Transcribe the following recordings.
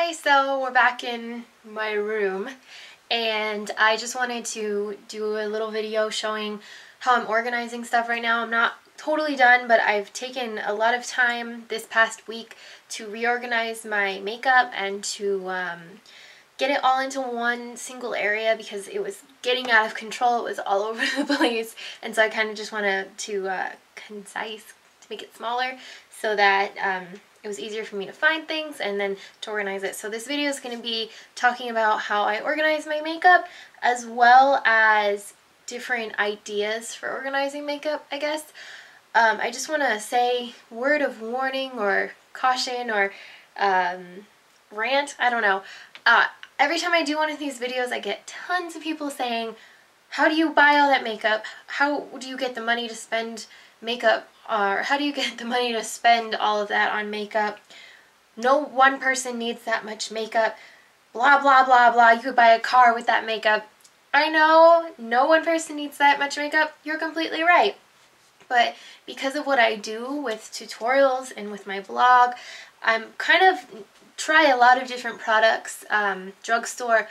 Hi, so we're back in my room and I just wanted to do a little video showing how I'm organizing stuff right now. I'm not totally done, but I've taken a lot of time this past week to reorganize my makeup and to get it all into one single area because it was getting out of control. It was all over the place, and so I kind of just wanted to make it smaller so that it was easier for me to find things and then to organize it. So this video is going to be talking about how I organize my makeup as well as different ideas for organizing makeup, I guess. I just want to say word of warning or caution or rant, I don't know. Every time I do one of these videos I get tons of people saying, how do you buy all that makeup? How do you get the money to spend makeup? Or how do you get the money to spend all of that on makeup? No one person needs that much makeup. Blah, blah, blah, blah. You could buy a car with that makeup. I know, no one person needs that much makeup. You're completely right. But because of what I do with tutorials and with my blog, I'm kind of try a lot of different products, drugstore,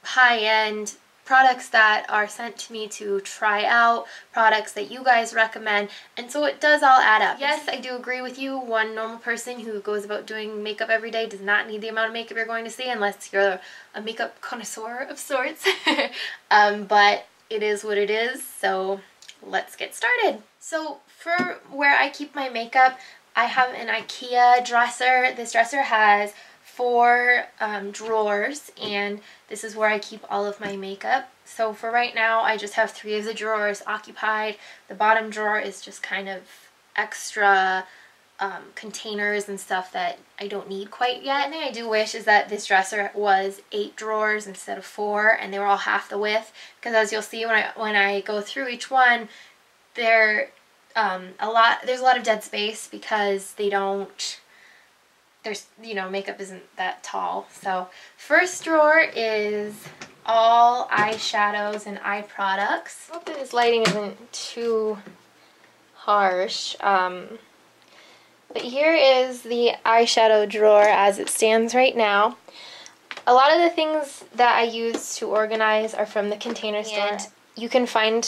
high-end products that are sent to me to try out, products that you guys recommend, and so it does all add up. Yes, I do agree with you. One normal person who goes about doing makeup every day does not need the amount of makeup you're going to see unless you're a makeup connoisseur of sorts. But it is what it is, so let's get started. So for where I keep my makeup, I have an IKEA dresser. This dresser has 4 drawers, and this is where I keep all of my makeup. So for right now I just have 3 of the drawers occupied. The bottom drawer is just kind of extra containers and stuff that I don't need quite yet. One thing I do wish is that this dresser was 8 drawers instead of 4, and they were all half the width, because as you'll see when I go through each one, there's a lot of dead space because makeup isn't that tall. So first drawer is all eyeshadows and eye products. I hope that this lighting isn't too harsh. But here is the eyeshadow drawer as it stands right now. A lot of the things that I use to organize are from the Container Store. And you can find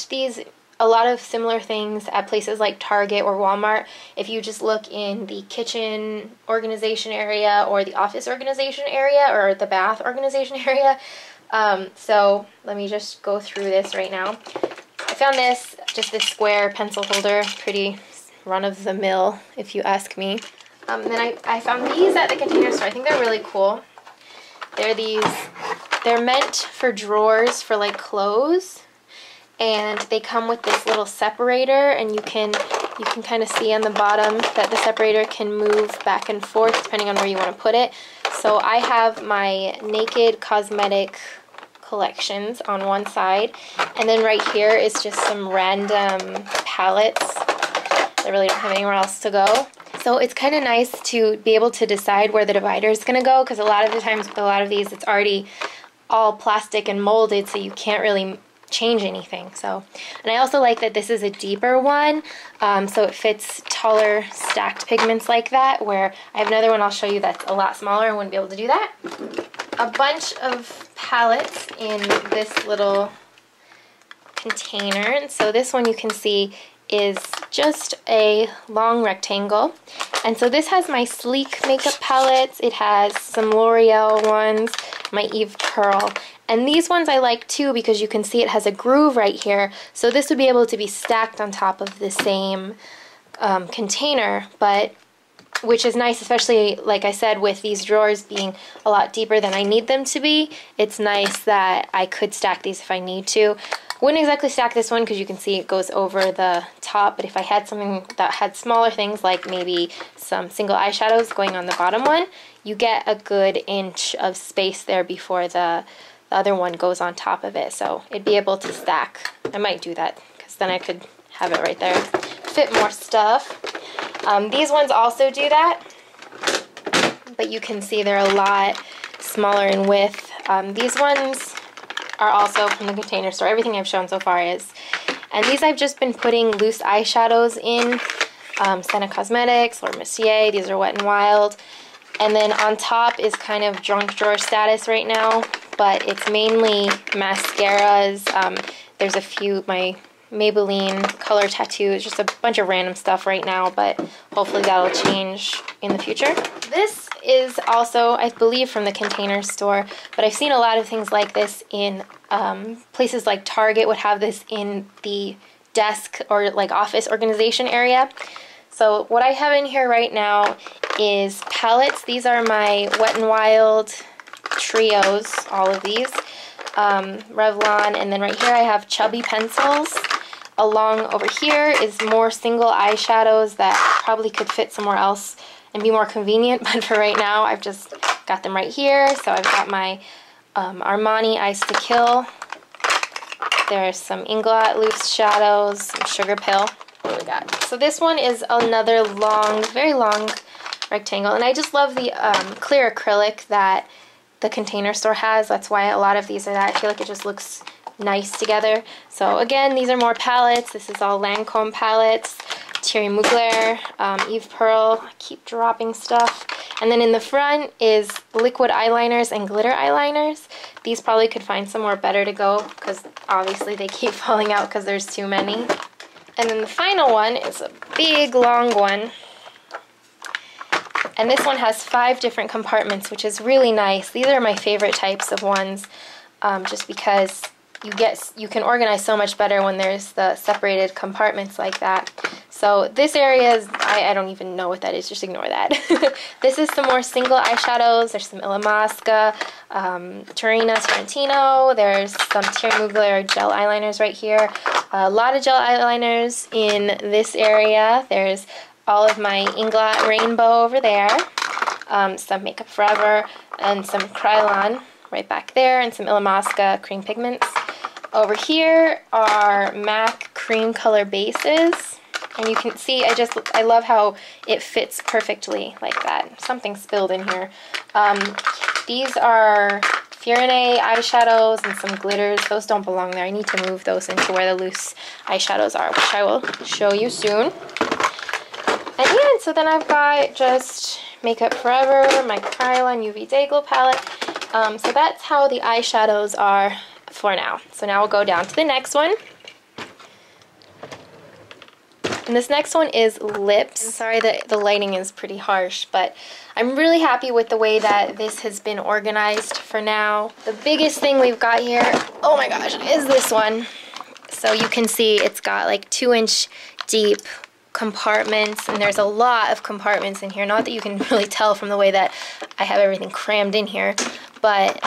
a lot of similar things at places like Target or Walmart if you just look in the kitchen organization area or the office organization area or the bath organization area. So let me just go through this right now. I found this square pencil holder, pretty run-of-the-mill if you ask me. Then I found these at the Container Store. I think they're really cool. They're meant for drawers for like clothes. And they come with this little separator, and you can kind of see on the bottom that the separator can move back and forth depending on where you want to put it. So I have my Naked Cosmetic collections on one side, and then right here is just some random palettes. I really don't have anywhere else to go. So it's kind of nice to be able to decide where the divider is going to go, because a lot of the times with a lot of these it's already all plastic and molded, so you can't really change anything. So, and I also like that this is a deeper one, so it fits taller stacked pigments like that, where I have another one I'll show you that's a lot smaller. I wouldn't be able to do that. A bunch of palettes in this little container, and so this one you can see is just a long rectangle, and so this has my Sleek makeup palettes. It has some L'Oreal ones, my Eve Pearl, and these ones I like too because you can see it has a groove right here, so this would be able to be stacked on top of the same container, which is nice, especially like I said, with these drawers being a lot deeper than I need them to be. It's nice that I could stack these if I need to. Wouldn't exactly stack this one because you can see it goes over the top, but if I had something that had smaller things like maybe some single eyeshadows going on the bottom one, you get a good inch of space there before the other one goes on top of it, so it'd be able to stack. I might do that because then I could have it right there, fit more stuff. These ones also do that, but you can see they're a lot smaller in width. These ones are also from the Container Store. Everything I've shown so far is. And these I've just been putting loose eyeshadows in. Senna Cosmetics or Messier. These are Wet n Wild. And then on top is kind of junk drawer status right now, but it's mainly mascaras. There's a few, my Maybelline color tattoos, just a bunch of random stuff right now, but hopefully that'll change in the future. This is also, I believe, from the Container Store, but I've seen a lot of things like this in places like Target would have this in the desk or like office organization area. So what I have in here right now is palettes. These are my Wet n Wild trios, all of these. Revlon, and then right here I have chubby pencils. Along over here is more single eyeshadows that probably could fit somewhere else and be more convenient, but for right now I've just got them right here. So I've got my Armani Ice to Kill. There's some Inglot loose shadows, some Sugar Pill. What do we got? So this one is another long, very long rectangle, and I just love the clear acrylic that the Container Store has. That's why a lot of these are that. I feel like it just looks nice together. So again, these are more palettes. This is all Lancome palettes, Thierry Mugler, Eve Pearl. I keep dropping stuff. And then in the front is liquid eyeliners and glitter eyeliners. These probably could find somewhere better to go because obviously they keep falling out because there's too many. And then the final one is a big long one. And this one has 5 different compartments, which is really nice. These are my favorite types of ones, just because you can organize so much better when there's the separated compartments like that. So this area is, I don't even know what that is, just ignore that. This is some more single eyeshadows. There's some Illamasqua, Tarina Tarantino. There's some Thierry Mugler gel eyeliners right here. A lot of gel eyeliners in this area. There's all of my Inglot Rainbow over there. Some Makeup Forever and some Krylon right back there, and some Illamasqua cream pigments. Over here are MAC cream color bases, and you can see I love how it fits perfectly like that. Something spilled in here. These are Fiorine eyeshadows and some glitters. Those don't belong there. I need to move those into where the loose eyeshadows are, which I will show you soon. And yeah, so then I've got just Makeup Forever, my Krylon UV Dayglow palette. So that's how the eyeshadows are for now. So now we'll go down to the next one. And this next one is lips. I'm sorry that the lighting is pretty harsh, but I'm really happy with the way that this has been organized for now. The biggest thing we've got here, oh my gosh, is this one. So you can see it's got like 2-inch deep compartments, and there's a lot of compartments in here. Not that you can really tell from the way that I have everything crammed in here, but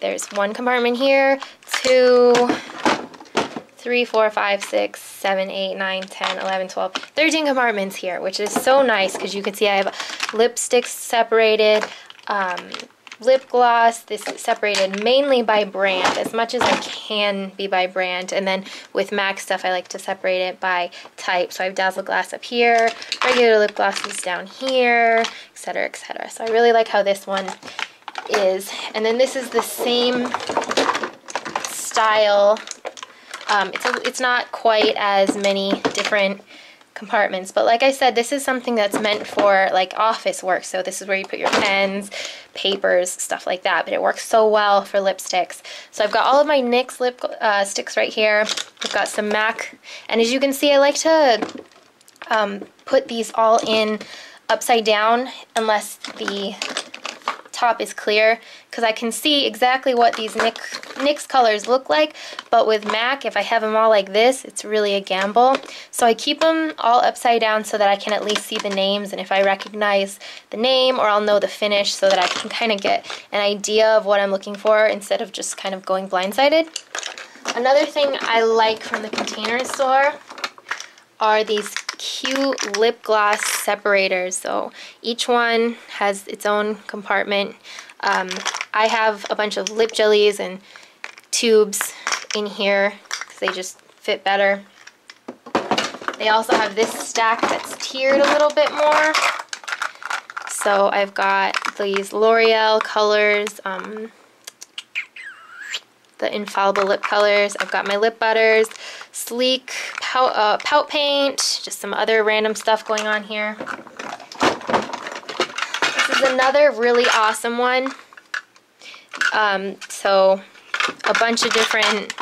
there's 1 compartment here, 2, 3, 4, 5, 6, 7, 8, 9, 10, 11, 12, 13 compartments here, which is so nice because you can see I have lipsticks separated, lip gloss. This is separated mainly by brand, as much as I can be by brand, and then with MAC stuff I like to separate it by type. So I have Dazzle Glass up here, regular lip glosses down here, etc., etc. So I really like how this one is. And then this is the same style. It's not quite as many different compartments, but like I said, this is something that's meant for like office work. So this is where you put your pens, papers, stuff like that, but it works so well for lipsticks. So I've got all of my NYX lip sticks right here. I've got some MAC, and as you can see, I like to put these all in upside down unless the top is clear, because I can see exactly what these NYX colors look like, but with MAC, if I have them all like this, it's really a gamble. So I keep them all upside down so that I can at least see the names, and if I recognize the name, or I'll know the finish, so that I can kind of get an idea of what I'm looking for instead of just kind of going blindsided. Another thing I like from the Container Store are these cute lip gloss separators. So each one has its own compartment. I have a bunch of lip jellies and tubes in here because they just fit better. They also have this stack that's tiered a little bit more. So I've got these L'Oreal colors, the Infallible lip colors. I've got my lip butters, Sleek pout paint, just some other random stuff going on here. This is another really awesome one. So a bunch of different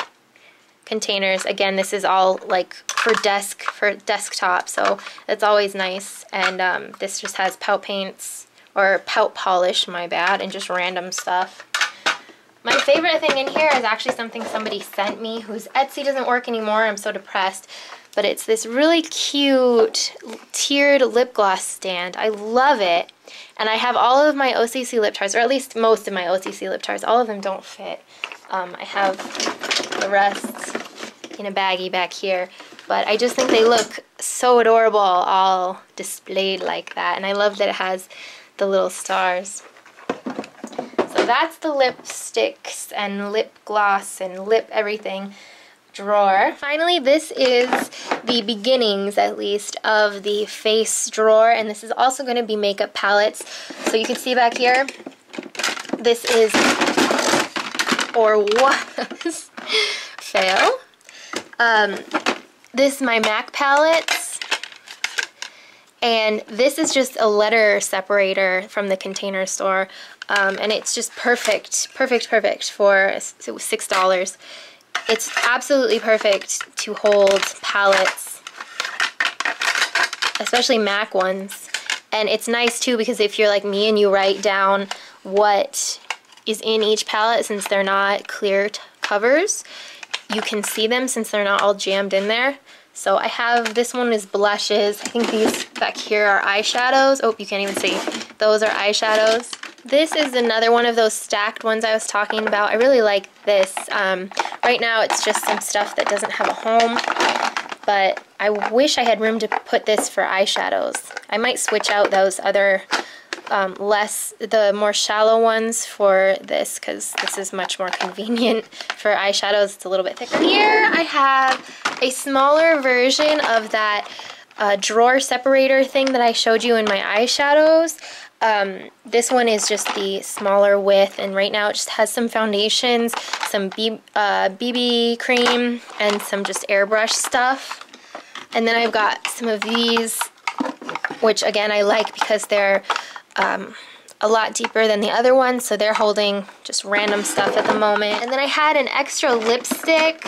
containers. Again, this is all like for desktop, so it's always nice. And this just has pout paints, or pout polish, my bad, and just random stuff. My favorite thing in here is actually something somebody sent me, whose Etsy doesn't work anymore. I'm so depressed. But it's this really cute tiered lip gloss stand. I love it. And I have all of my OCC lip tars, or at least most of my OCC lip tars. All of them don't fit. I have the rest in a baggie back here. But I just think they look so adorable all displayed like that. And I love that it has the little stars. So that's the lipsticks and lip gloss and lip everything drawer. Finally, this is the beginnings, at least, of the face drawer, and this is also going to be makeup palettes. So you can see back here, this is, or was, fail. This is my MAC palettes, and this is just a letter separator from the Container Store, and it's just perfect for $6. It's absolutely perfect to hold palettes, especially MAC ones. And it's nice too because if you're like me and you write down what is in each palette, since they're not clear covers, you can see them since they're not all jammed in there. So I have, this one is blushes. I think these back here are eyeshadows. Oh, you can't even see. Those are eyeshadows. This is another one of those stacked ones I was talking about. I really like this. Right now it's just some stuff that doesn't have a home, but I wish I had room to put this for eyeshadows. I might switch out those other the more shallow ones for this, because this is much more convenient for eyeshadows. It's a little bit thicker. Here I have a smaller version of that drawer separator thing that I showed you in my eyeshadows. This one is just the smaller width, and right now it just has some foundations, some BB cream, and some just airbrush stuff. And then I've got some of these, which again I like because they're a lot deeper than the other ones, so they're holding just random stuff at the moment. And then I had an extra lipstick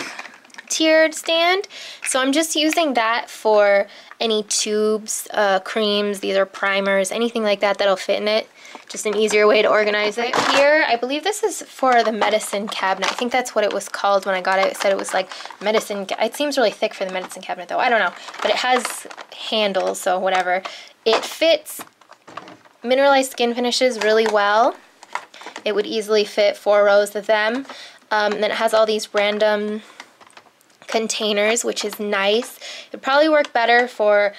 tiered stand, so I'm just using that for any tubes, creams, these are primers, anything like that that'll fit in it. Just an easier way to organize it. Here, I believe this is for the medicine cabinet. I think that's what it was called when I got it. It said it was like medicine. It seems really thick for the medicine cabinet though. I don't know. But it has handles, so whatever. It fits mineralized skin finishes really well. It would easily fit 4 rows of them. And then it has all these random containers, which is nice. It would probably work better for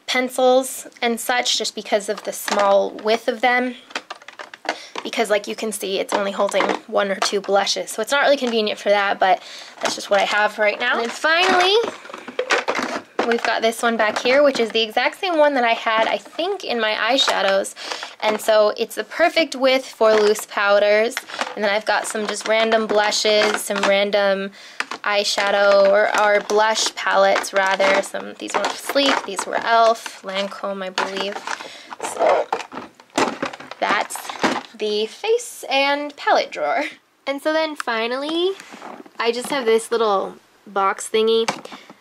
pencils and such, just because of the small width of them, because like you can see it's only holding 1 or 2 blushes, so it's not really convenient for that, but that's just what I have right now. And then finally we've got this one back here, which is the exact same one that I had, I think, in my eyeshadows, and so it's the perfect width for loose powders. And then I've got some just random blushes, some random eyeshadow or blush palettes rather. These were Sleek, these were Elf, Lancome, I believe. So that's the face and palette drawer. And so then finally, I just have this little box thingy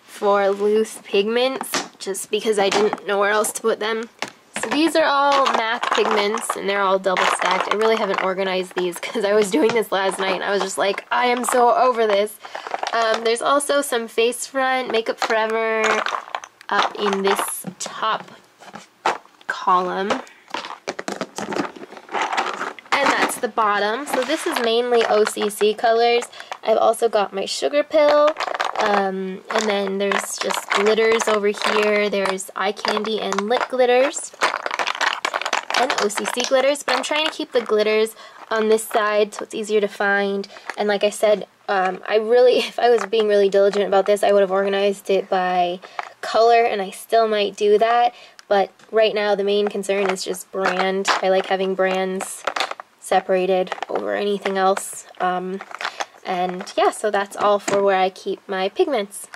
for loose pigments, just because I didn't know where else to put them. So these are all MAC pigments, and they're all double stacked. I really haven't organized these because I was doing this last night and I was just like, I am so over this. There's also some Face Front, Makeup Forever up in this top column. And that's the bottom. So this is mainly OCC colors. I've also got my Sugar Pill. And then there's just glitters over here. There's eye candy and lip glitters and OCC glitters, but I'm trying to keep the glitters on this side so it's easier to find. And like I said, if I was being really diligent about this, I would have organized it by color, and I still might do that, but right now the main concern is just brand. I like having brands separated over anything else. And yeah, so that's all for where I keep my pigments.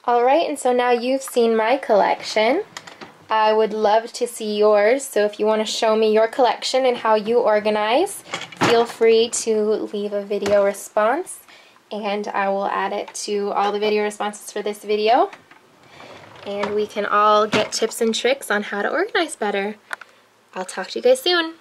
Alright, and so now you've seen my collection. I would love to see yours, so if you want to show me your collection and how you organize, feel free to leave a video response, and I will add it to all the video responses for this video. And we can all get tips and tricks on how to organize better. I'll talk to you guys soon.